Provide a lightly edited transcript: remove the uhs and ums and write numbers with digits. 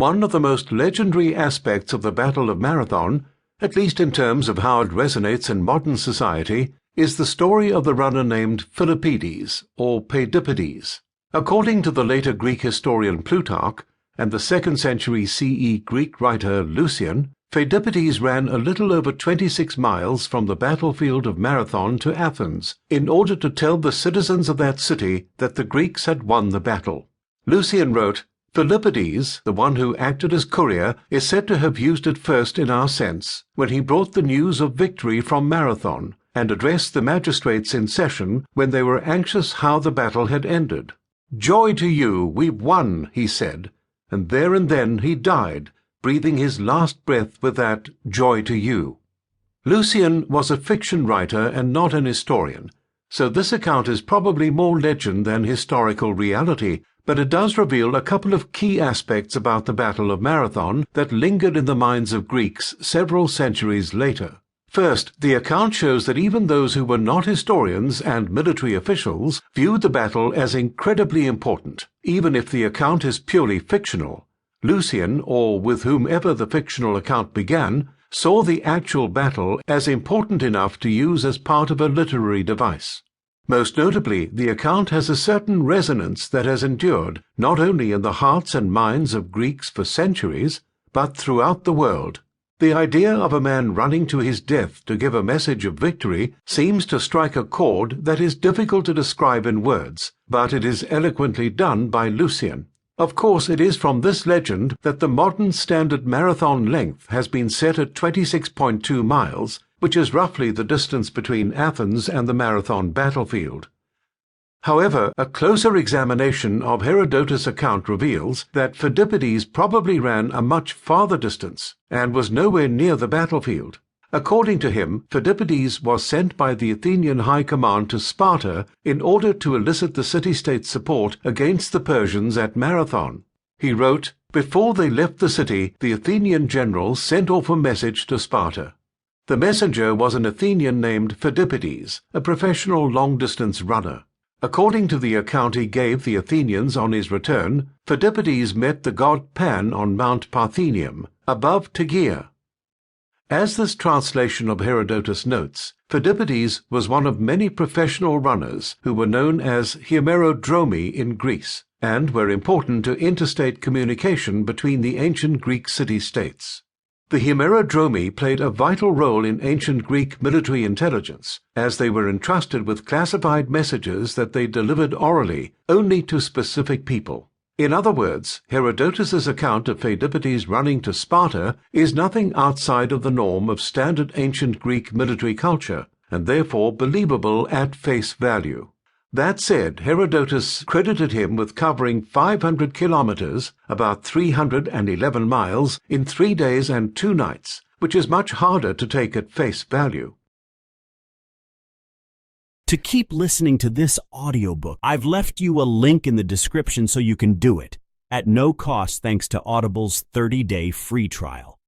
One of the most legendary aspects of the Battle of Marathon, at least in terms of how it resonates in modern society, is the story of the runner named Philippides, or Pheidippides. According to the later Greek historian Plutarch and the 2nd century CE Greek writer Lucian, Pheidippides ran a little over 26 miles from the battlefield of Marathon to Athens in order to tell the citizens of that city that the Greeks had won the battle. Lucian wrote, "Philippides, the one who acted as courier, is said to have used it first in our sense, when he brought the news of victory from Marathon, and addressed the magistrates in session when they were anxious how the battle had ended. 'Joy to you, we've won,' he said, and there and then he died, breathing his last breath with that 'joy to you.'" Lucian was a fiction writer and not an historian, so this account is probably more legend than historical reality, but it does reveal a couple of key aspects about the Battle of Marathon that lingered in the minds of Greeks several centuries later. First, the account shows that even those who were not historians and military officials viewed the battle as incredibly important, even if the account is purely fictional. Lucian, or with whomever the fictional account began, saw the actual battle as important enough to use as part of a literary device. Most notably, the account has a certain resonance that has endured not only in the hearts and minds of Greeks for centuries, but throughout the world. The idea of a man running to his death to give a message of victory seems to strike a chord that is difficult to describe in words, but it is eloquently done by Lucian. Of course, it is from this legend that the modern standard marathon length has been set at 26.2 miles, which is roughly the distance between Athens and the Marathon battlefield. However, a closer examination of Herodotus' account reveals that Pheidippides probably ran a much farther distance and was nowhere near the battlefield. According to him, Pheidippides was sent by the Athenian high command to Sparta in order to elicit the city-state's support against the Persians at Marathon. He wrote, "Before they left the city, the Athenian general sent off a message to Sparta. The messenger was an Athenian named Pheidippides, a professional long-distance runner. According to the account he gave the Athenians on his return, Pheidippides met the god Pan on Mount Parthenium, above Tegea." As this translation of Herodotus notes, Pheidippides was one of many professional runners who were known as hemerodromi in Greece, and were important to interstate communication between the ancient Greek city-states. The hemerodromi played a vital role in ancient Greek military intelligence, as they were entrusted with classified messages that they delivered orally, only to specific people. In other words, Herodotus' account of Pheidippides running to Sparta is nothing outside of the norm of standard ancient Greek military culture, and therefore believable at face value. That said, Herodotus credited him with covering 500 kilometers, about 311 miles, in 3 days and 2 nights, which is much harder to take at face value. To keep listening to this audiobook, I've left you a link in the description so you can do it, at no cost thanks to Audible's 30-day free trial.